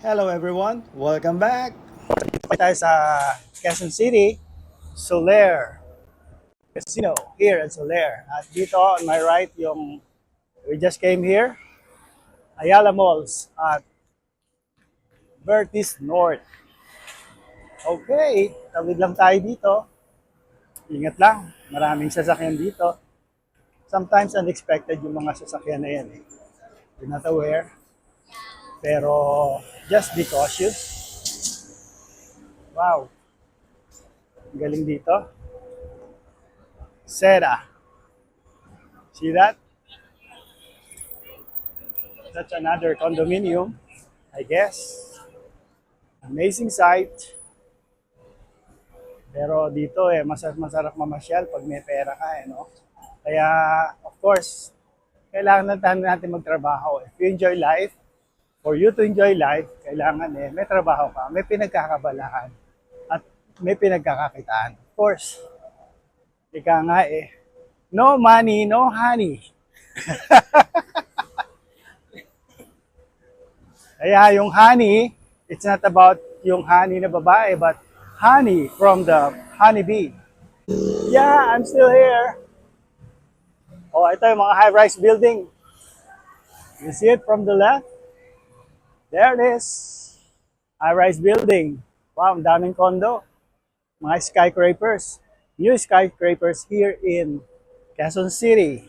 Hello everyone, welcome back. Dito pa tayo sa Quezon City, Soler Casino here at Soler. At dito on my right yung we just came here, Ayala Malls at Vertis North. Okay, tawid lang tayo dito. Ingat lang, maraming sasakyan dito. Sometimes unexpected yung mga sasakyan na yan. You're not aware, pero just be cautious. Wow, ang galing dito. Seda. See that? That's another condominium, I guess. Amazing sight. Pero dito masarap mamasyal pag may pera ka no? Kaya, of course, kailangan natin magtrabaho. If you enjoy life, for you to enjoy life, kailangan may trabaho ka, may pinagkakabalahan, at may pinagkakakitaan. Of course, ika nga no money, no honey. Kaya yung honey, it's not about yung honey na babae, but honey from the honeybee. Yeah, I'm still here. Oh, ito yung mga high-rise building. You see it from the left? There it is. High-rise building. Wow, ang daming condo. Mga skyscrapers. New skyscrapers here in Quezon City.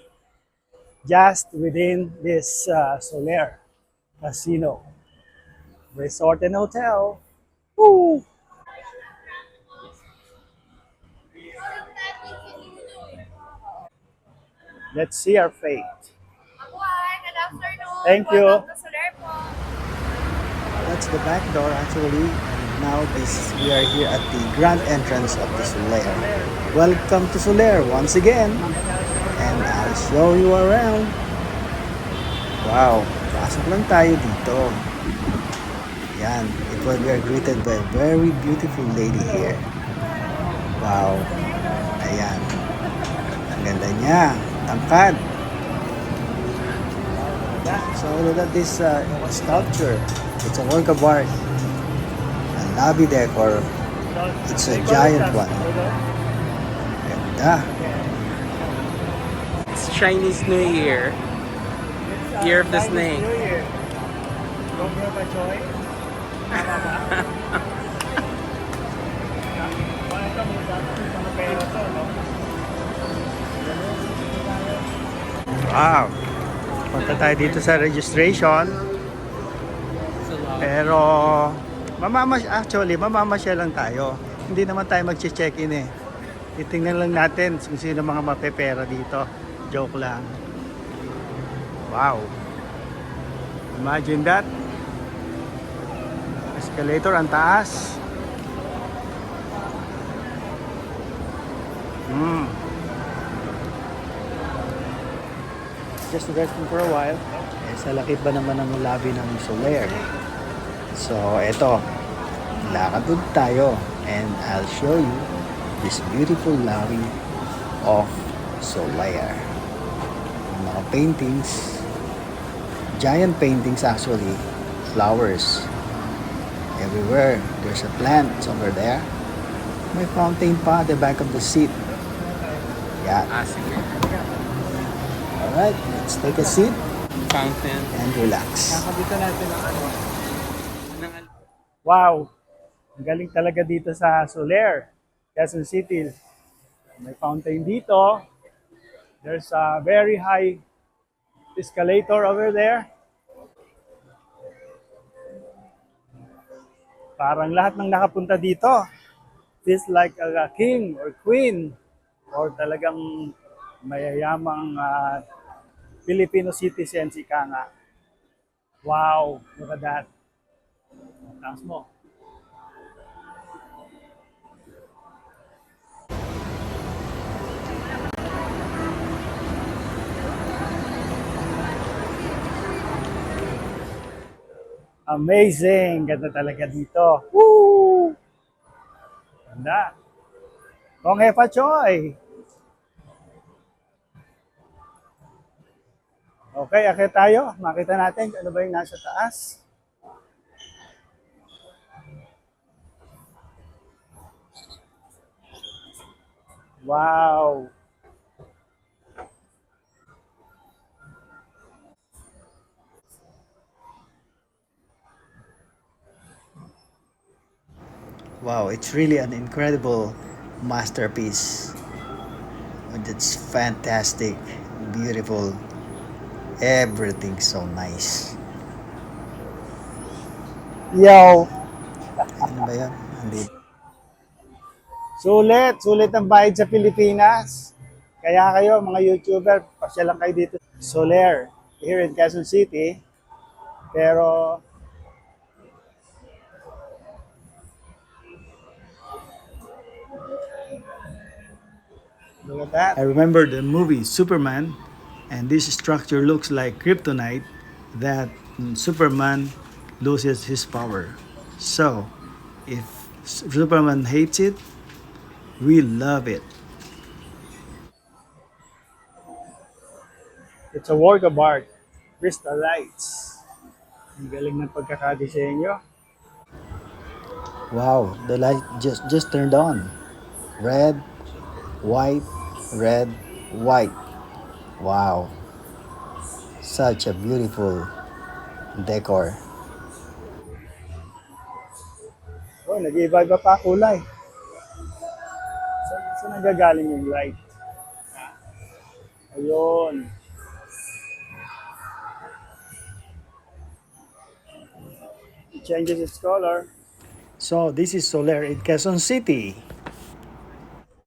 Just within this Soler Casino Resort and Hotel. Woo! Let's see our fate. Good afternoon. Thank you. Welcome to Soler po. That's the back door actually. And now we are here at the grand entrance of the Soler. Welcome to Soler once again. And I'll show you around. Wow, pasok lang tayo dito. Yan, we are greeted by a very beautiful lady here. Wow, ayan. Ang ganda niya, tangkad. So look at this sculpture. It's a work of art. A lobby decor. It's a giant one. Ganda. It's Chinese New Year. Year of the Snake. Romeo Pachoy. Tama ba? Ito, mga pera to, no? Wow. Punta tayo dito sa registration. Pero mamamasya lang tayo. Hindi naman tayo mag-check-in Titingnan lang natin kung sino mga mapepera dito. Joke lang. Wow. Imagine that. Escalator ang taas. Just resting for a while. Sa lakip ba naman ng lobby ng Soler? So, eto. Lakad doon tayo. And I'll show you this beautiful lobby of Soler. Yung mga paintings. Giant paintings actually. Flowers. Everywhere. There's a plant somewhere there. May fountain pa at the back of the seat. Yeah. Sige. Alright, let's take a seat Fountain. and relax. Kakabita natin ang Wow! Ang galing talaga dito sa Soler, Quezon City. May fountain dito. There's a very high escalator over there. Parang lahat ng nakapunta dito feels like a king or queen or talagang mayayamang Filipino citizens ika nga. Wow! Look at that. Taas mo. Amazing! Ganda talaga dito. Woo! Ganda. Kong Hepa Choy! Okay, akit tayo. Makita natin ano ba yung nasa taas. Wow. Wow, it's really an incredible masterpiece. It's fantastic, beautiful, everything so nice. Yo, Ano ba yun? Andito. sulit ang bayad sa Pilipinas. Kaya kayo, mga YouTuber, pasya lang kayo dito. Soler, here in Quezon City. Pero, look at that. I remember the movie Superman, and this structure looks like kryptonite that Superman loses his power. So, if Superman hates it, we love it. It's a work of art. Crystal lights. Ang galing ng pagkakadisenyo. Wow, the light just turned on. Red, white, red, white. Wow, such a beautiful decor. Oh, nag-iba-iba pa kulay. Saan nagagaling yung light? Ayun. It changes its color. So, this is Soler in Quezon City.